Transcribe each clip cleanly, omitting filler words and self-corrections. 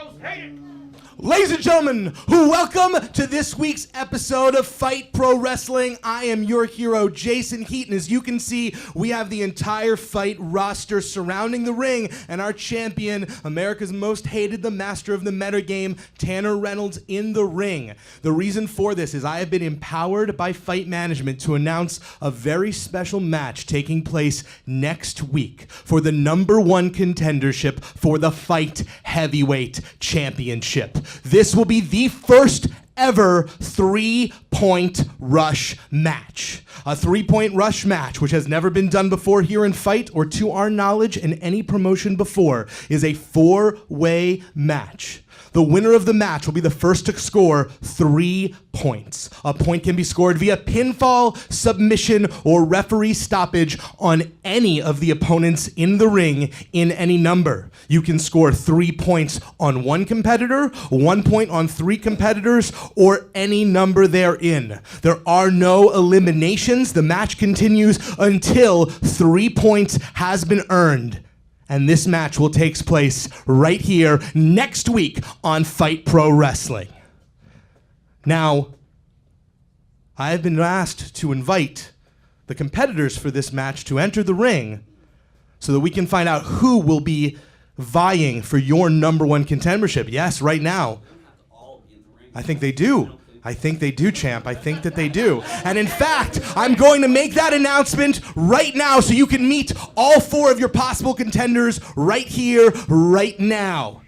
most hated. Ladies and gentlemen, welcome to this week's episode of Fight Pro Wrestling. I am your hero, Jason Heaton. As you can see, we have the entire Fight roster surrounding the ring, and our champion, America's most hated, the master of the metagame, Tanner Reynolds, in the ring. The reason for this is I have been empowered by Fight Management to announce a very special match taking place next week for the #1 contendership for the Fight Heavyweight Championship. This will be the first ever 3-point rush match. A 3-point rush match, which has never been done before here in Fight or to our knowledge in any promotion before, is a 4-way match. The winner of the match will be the first to score 3 points. A point can be scored via pinfall, submission, or referee stoppage on any of the opponents in the ring in any number. You can score 3 points on one competitor, 1 point on 3 competitors, or any number therein. There are no eliminations. The match continues until 3 points has been earned. And this match will take place right here next week on Fight Pro Wrestling. Now, I have been asked to invite the competitors for this match to enter the ring so that we can find out who will be vying for your #1 contendership. Yes, right now. I think they do. I think they do, champ. I think that they do. And in fact, I'm going to make that announcement right now so you can meet all 4 of your possible contenders right here, right now.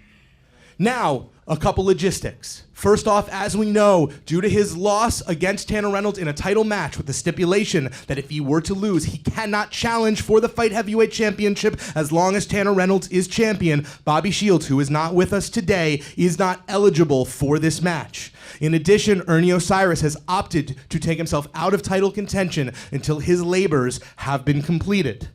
Now, a couple logistics. First off, as we know, due to his loss against Tanner Reynolds in a title match with the stipulation that if he were to lose, he cannot challenge for the Fight Heavyweight Championship as long as Tanner Reynolds is champion, Bobby Shields, who is not with us today, is not eligible for this match. In addition, Ernie Osiris has opted to take himself out of title contention until his labors have been completed.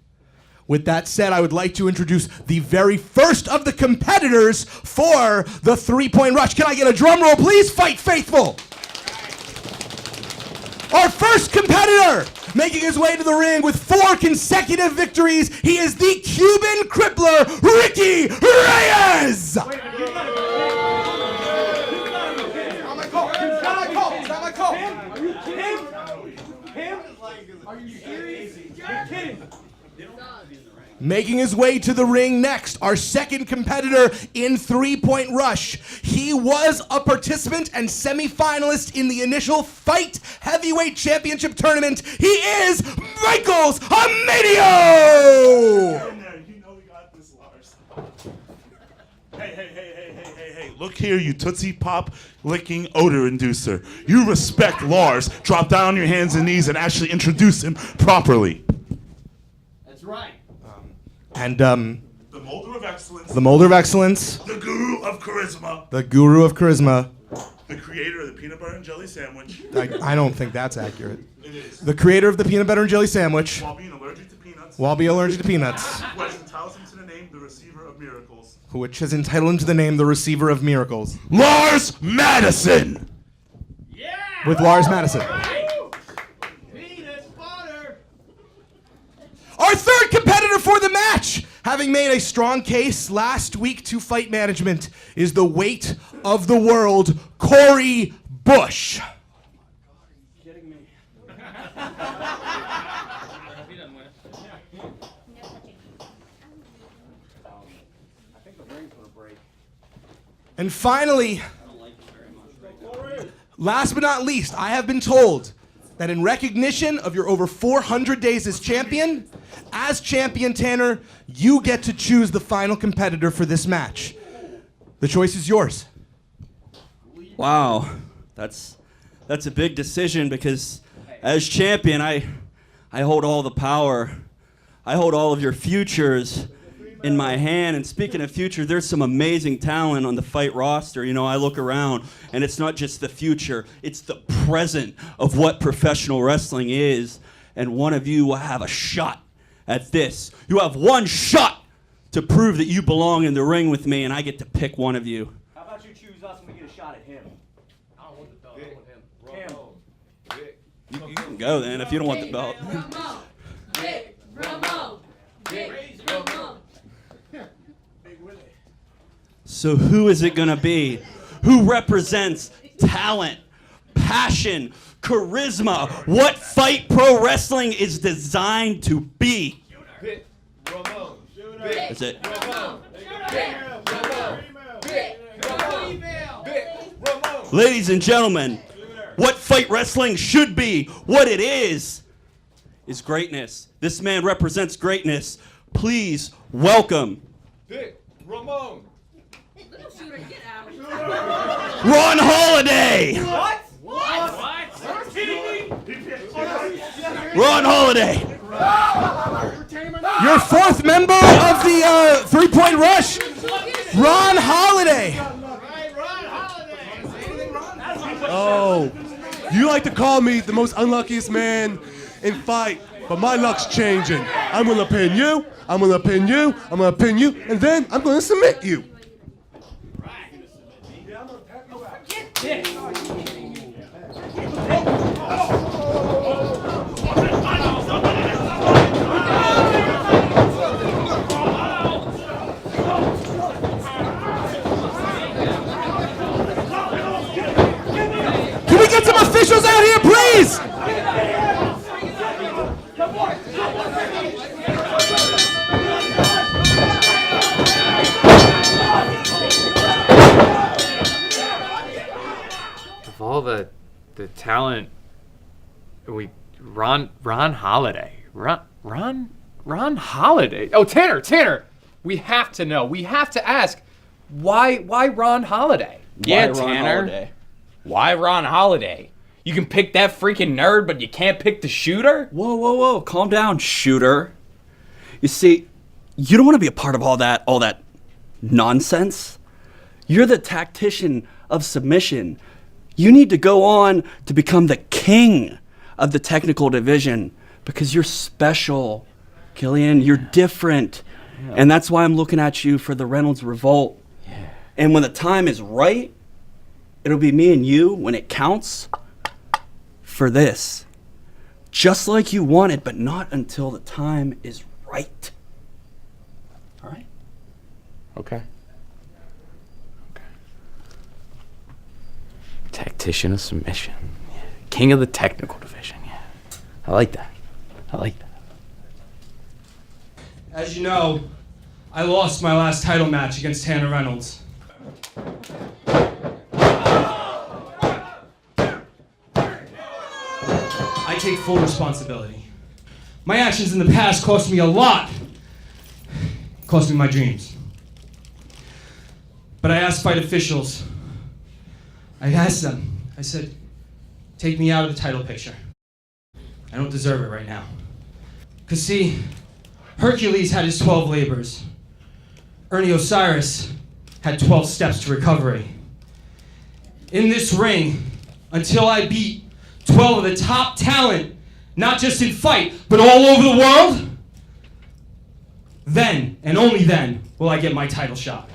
With that said, I would like to introduce the very first of the competitors for the 3-point rush. Can I get a drum roll, please? Fight Faithful! Our first competitor, making his way to the ring with 4 consecutive victories, he is the Cuban crippler, Ricky Reyes! Making his way to the ring next, our second competitor in 3-point rush. He was a participant and semifinalist in the initial Fight Heavyweight Championship tournament. He is Michaels Amadio! You know we got this, Lars. Hey, look here, you Tootsie Pop licking odor inducer. You respect Lars. Drop down on your hands and knees and actually introduce him properly. That's right. And, the Molder of Excellence. the Molder of Excellence. The Guru of Charisma. The Guru of Charisma. The creator of the peanut butter and jelly sandwich. I don't think that's accurate. It is. The creator of the peanut butter and jelly sandwich. While being allergic to peanuts. While being allergic to peanuts. Who has entitled him to the name the Receiver of Miracles. Which has entitled him to the name the Receiver of Miracles. Lars Madison! Yeah! With Lars Madison. Peanut butter! Our third competitor for the match, having made a strong case last week to Fight Management, is the weight of the world, Corey Bush. Kidding me. And finally, last but not least, I have been told that in recognition of your over 400 days as champion Tanner, you get to choose the final competitor for this match. The choice is yours. Wow, that's a big decision because as champion, I hold all the power. I hold all of your futures in my hand. And speaking of future, there's some amazing talent on the Fight roster. You know, I look around and it's not just the future, it's the present of what professional wrestling is. And one of you will have a shot at this. You have one shot to prove that you belong in the ring with me, and I get to pick one of you. How about you choose us and we get a shot at him? I don't want the belt, I want him. You can go then if you don't want the belt. So who is it gonna be? Who represents talent, passion, charisma? What Fight Pro Wrestling is designed to be? That's it. Ladies and gentlemen, what Fight Wrestling should be, what it is greatness. This man represents greatness. Please welcome Ramon. Ron Holiday. What? Ron Holiday. Your fourth member of the three-point rush, Ron Holiday. Oh, you like to call me the most unluckiest man in fight, but my luck's changing. I'm gonna pin you, I'm gonna pin you, I'm gonna pin you, and then I'm gonna submit you. Can we get some officials out here, please? Of all the talent, Ron Holiday. Ron Holiday. Oh, Tanner, we have to know. We have to ask, why Ron Holiday? Yeah, Why Ron Tanner. Holiday? Why Ron Holiday? You can pick that freaking nerd, but you can't pick the shooter? Whoa. Calm down, shooter. You see, you don't want to be a part of all that nonsense. You're the tactician of submission. You need to go on to become the king of the technical division because you're special, Killian. You're different. Yeah. And that's why I'm looking at you for the Reynolds Revolt. Yeah. And when the time is right, it'll be me and you when it counts for this. Just like you wanted, but not until the time is right. All right? Okay. Tactician of submission. Yeah. King of the technical division. Yeah. I like that. As you know, I lost my last title match against Tanner Reynolds. I take full responsibility. My actions in the past cost me a lot. Cost me my dreams. But I asked fight officials. I asked them. I said, take me out of the title picture. I don't deserve it right now. Because see, Hercules had his 12 labors. Ernie Osiris had 12 steps to recovery. In this ring, until I beat 12 of the top talent, not just in fight, but all over the world, then, and only then, will I get my title shot.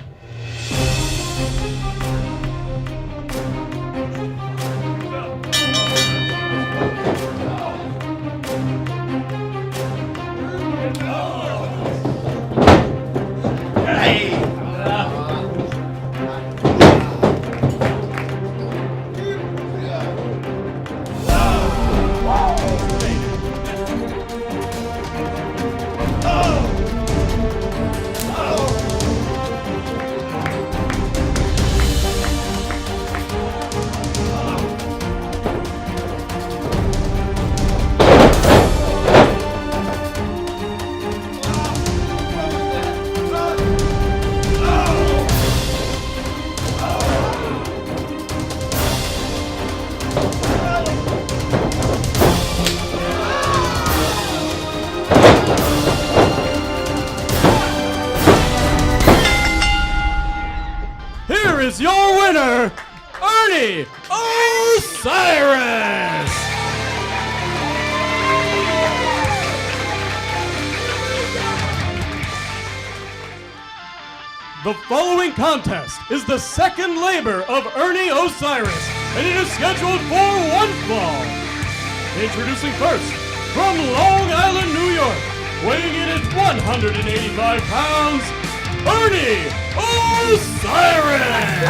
Is your winner, Ernie Osiris! The following contest is the second labor of Ernie Osiris, and it is scheduled for one fall. Introducing first, from Long Island, New York, weighing in at 185 pounds, Ernie Osiris!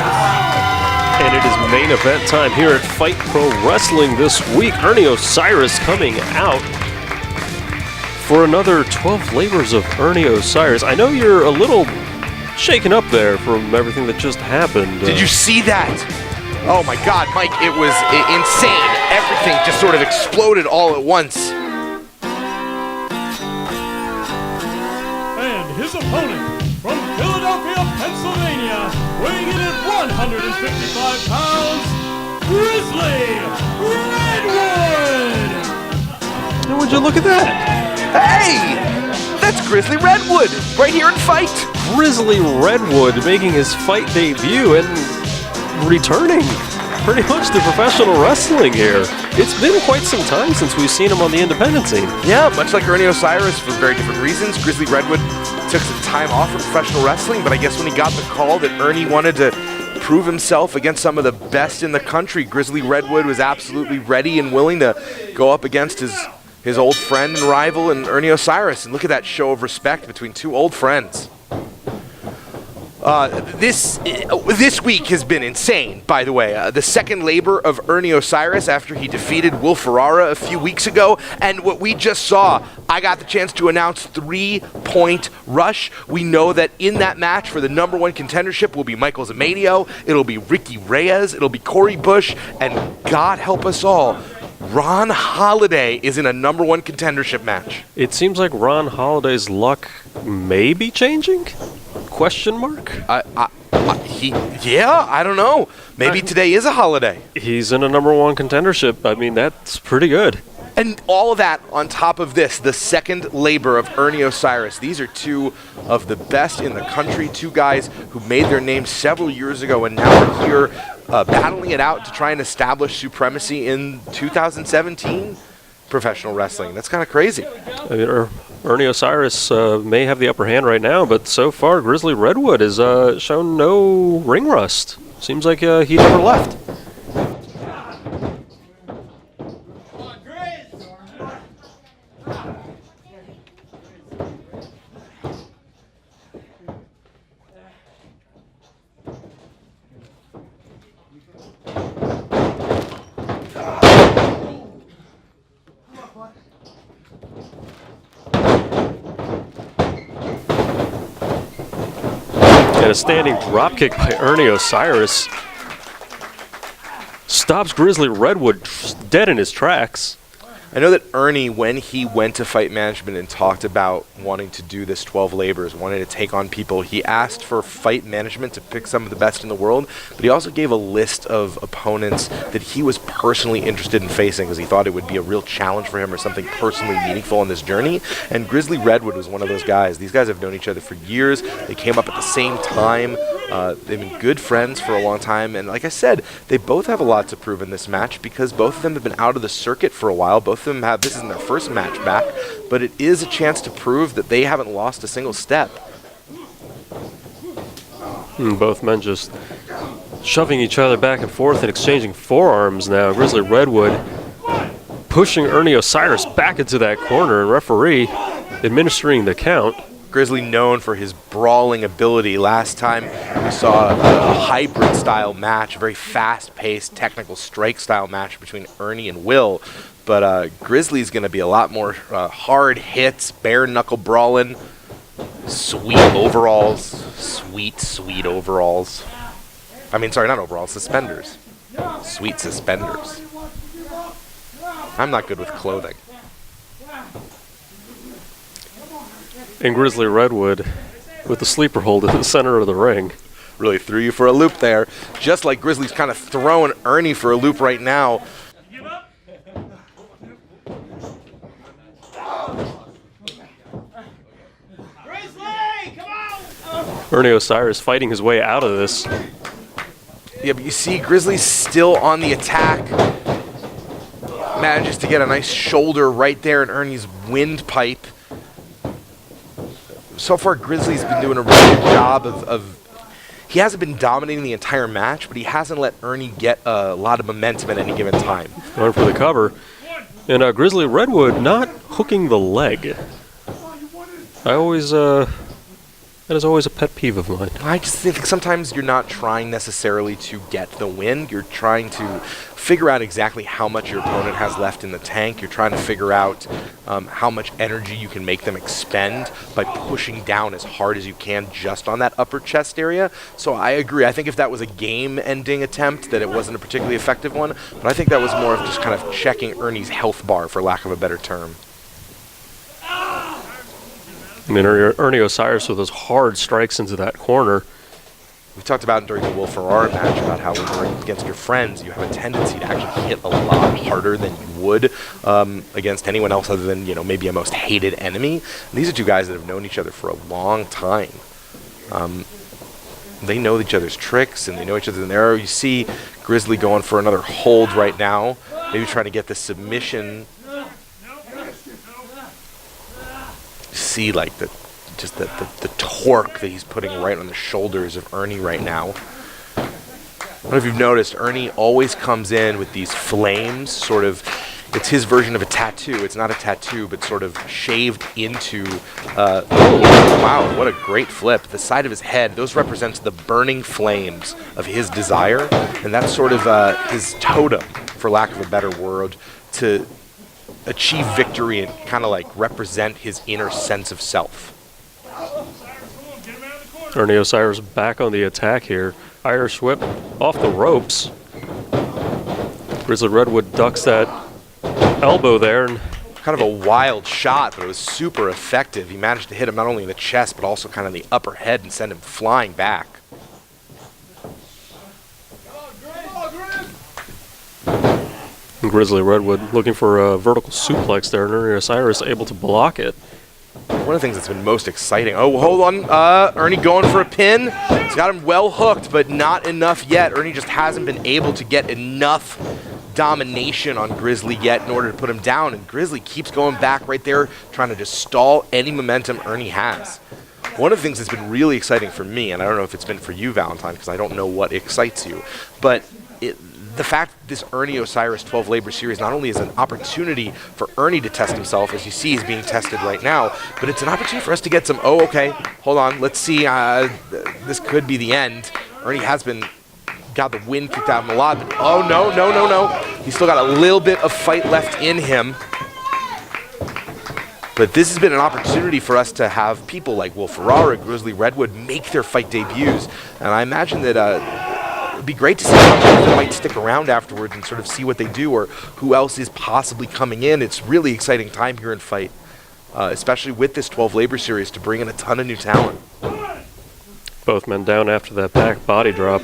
And it is main event time here at Fight Pro Wrestling this week. Ernie Osiris coming out for another 12 labors of Ernie Osiris. I know you're a little shaken up there from everything that just happened. Did you see that? Oh my God, Mike, it was insane. Everything just sort of exploded all at once. And his opponent from Philadelphia, Pennsylvania, weighing in at 155 pounds, Grizzly Redwood! And would you look at that? Hey! That's Grizzly Redwood, right here in Fight. Grizzly Redwood making his fight debut and returning pretty much to professional wrestling here. It's been quite some time since we've seen him on the independent scene. Yeah, much like Ernie Osiris for very different reasons. Grizzly Redwood took some time off from professional wrestling, but I guess when he got the call that Ernie wanted to prove himself against some of the best in the country, Grizzly Redwood was absolutely ready and willing to go up against his old friend and rival and Ernie Osiris. And look at that show of respect between two old friends. This week has been insane, by the way. The second labor of Ernie Osiris after he defeated Will Ferrara a few weeks ago. And what we just saw, I got the chance to announce 3-point rush. We know that in that match for the #1 contendership will be Michael Zamanio, it'll be Ricky Reyes, it'll be Corey Bush, and God help us all, Ron Holiday is in a #1 contendership match. It seems like Ron Holiday's luck may be changing? Question mark? I don't know. Maybe today is a holiday. He's in a #1 contendership. I mean, that's pretty good. And all of that on top of this, the second labor of Ernie Osiris. These are two of the best in the country, two guys who made their names several years ago and now are here battling it out to try and establish supremacy in 2017 professional wrestling. That's kind of crazy. I mean, Ernie Osiris may have the upper hand right now, but so far Grizzly Redwood has shown no ring rust. Seems like he never left. And a standing dropkick by Ernie Osiris stops Grizzly Redwood dead in his tracks. I know that Ernie, when he went to Fight Management and talked about wanting to do this 12 labors, wanted to take on people, he asked for Fight Management to pick some of the best in the world, but he also gave a list of opponents that he was personally interested in facing because he thought it would be a real challenge for him or something personally meaningful on this journey. And Grizzly Redwood was one of those guys. These guys have known each other for years. They came up at the same time. They've been good friends for a long time. And like I said, they both have a lot to prove in this match because both of them have been out of the circuit for a while. Both of them have, this isn't their first match back, but it is a chance to prove that they haven't lost a single step. Both men just shoving each other back and forth and exchanging forearms now. Grizzly Redwood pushing Ernie Osiris back into that corner, and referee administering the count. Grizzly known for his brawling ability. Last time we saw a hybrid style match, a very fast-paced technical strike style match between Ernie and Will. But Grizzly's going to be a lot more hard hits, bare knuckle brawling, sweet overalls, sweet overalls. I mean, sorry, not overalls, suspenders. Sweet suspenders. I'm not good with clothing. And Grizzly Redwood with the sleeper hold in the center of the ring. Really threw you for a loop there. Just like Grizzly's kind of throwing Ernie for a loop right now. Ernie Osiris fighting his way out of this. Yeah, but you see Grizzly's still on the attack. Manages to get a nice shoulder right there in Ernie's windpipe. So far, Grizzly's been doing a really good job of he hasn't been dominating the entire match, but he hasn't let Ernie get a lot of momentum at any given time. Going for the cover. And Grizzly Redwood not hooking the leg. I always That is always a pet peeve of mine. I just think sometimes you're not trying necessarily to get the win. You're trying to figure out exactly how much your opponent has left in the tank. You're trying to figure out how much energy you can make them expend by pushing down as hard as you can just on that upper chest area. So I agree. I think if that was a game-ending attempt, that it wasn't a particularly effective one. But I think that was more of just kind of checking Ernie's health bar, for lack of a better term. I mean, Ernie Osiris with those hard strikes into that corner. We talked about during the Will Ferrara match about how when you're against your friends, you have a tendency to actually hit a lot harder than you would against anyone else other than, you know, maybe a most hated enemy. And these are two guys that have known each other for a long time. They know each other's tricks and they know each other in there. You see Grizzly going for another hold right now, maybe trying to get the submission. See like the torque that he's putting right on the shoulders of Ernie right now. I don't know if you've noticed, Ernie always comes in with these flames, sort of, it's his version of a tattoo. It's not a tattoo, but sort of shaved into, oh, wow, what a great flip. The side of his head, those represents the burning flames of his desire, and that's sort of his totem, for lack of a better word, to achieve victory and kind of like represent his inner sense of self. Ernie Osiris back on the attack here. Irish whip off the ropes. Grizzly Redwood ducks that elbow there. And kind of a wild shot, but it was super effective. He managed to hit him not only in the chest, but also kind of the upper head and send him flying back. Grizzly Redwood looking for a vertical suplex there, and Ernie Osiris able to block it. One of the things that's been most exciting. Oh, hold on. Ernie going for a pin. He's got him well hooked, but not enough yet. Ernie just hasn't been able to get enough domination on Grizzly yet in order to put him down, and Grizzly keeps going back right there, trying to just stall any momentum Ernie has. One of the things that's been really exciting for me, and I don't know if it's been for you, Valentine, because I don't know what excites you, but the fact that this Ernie Osiris 12 Labor Series not only is an opportunity for Ernie to test himself, as you see he's being tested right now, but it's an opportunity for us to get some, oh, okay, hold on, let's see, this could be the end. Ernie has got the wind kicked out of him a lot, but oh, no. He's still got a little bit of fight left in him. But this has been an opportunity for us to have people like Will Ferrara, Grizzly Redwood make their fight debuts, and I imagine that it'd be great to see how people might stick around afterwards and sort of see what they do or who else is possibly coming in. It's really exciting time here in Fight, especially with this 12 Labor Series, to bring in a ton of new talent. Both men down after that back body drop.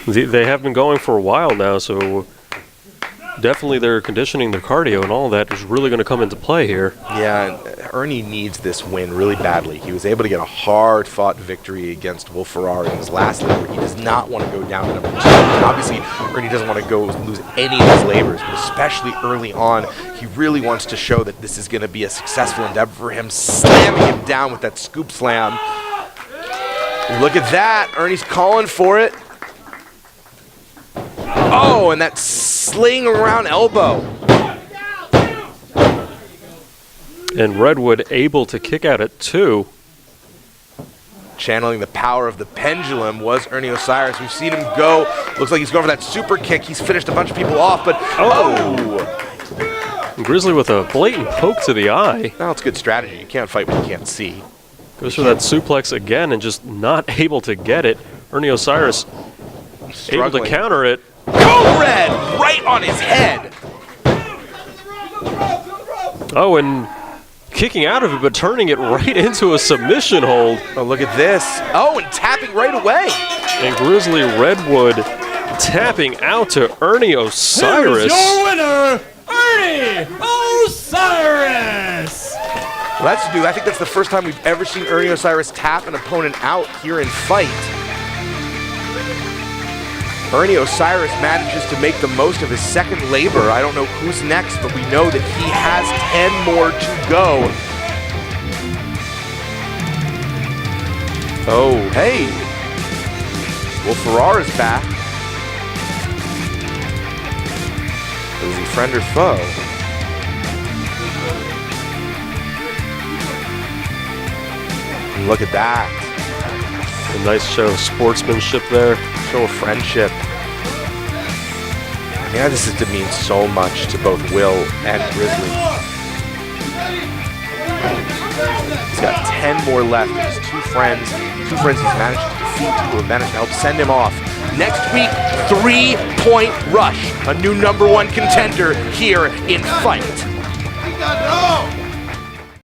They have been going for a while now, so definitely their conditioning, their cardio, and all that is really going to come into play here. Yeah, Ernie needs this win really badly. He was able to get a hard-fought victory against Will Ferrara in his last labor. He does not want to go down to number 2. And obviously, Ernie doesn't want to go lose any of his labors, but especially early on, he really wants to show that this is going to be a successful endeavor for him, slamming him down with that scoop slam. Look at that. Ernie's calling for it. Oh, and that sling around elbow. And Redwood able to kick out at 2. Channeling the power of the pendulum was Ernie Osiris. We've seen him go. Looks like he's going for that super kick. He's finished a bunch of people off, but And Grizzly with a blatant poke to the eye. Well, it's good strategy. You can't fight what you can't see. Goes for that suplex again and just not able to get it. Ernie Osiris able to counter it. Go Red! Right on his head! Oh, and kicking out of it, but turning it right into a submission hold. Oh, look at this. Oh, and tapping right away. And Grizzly Redwood tapping out to Ernie Osiris. Here's your winner, Ernie Osiris! Well, that's new. I think that's the first time we've ever seen Ernie Osiris tap an opponent out here in Fight. Ernie Osiris manages to make the most of his second labor. I don't know who's next, but we know that he has 10 more to go. Oh, hey. Will Ferrara's back. Is he friend or foe? And look at that. A nice show of sportsmanship there. Show of friendship. I mean, this is to mean so much to both Will and Grizzly. He's got 10 more left. His two friends he's managed to defeat, who have managed to help send him off. Next week, 3-point rush, a new #1 contender here in Fight.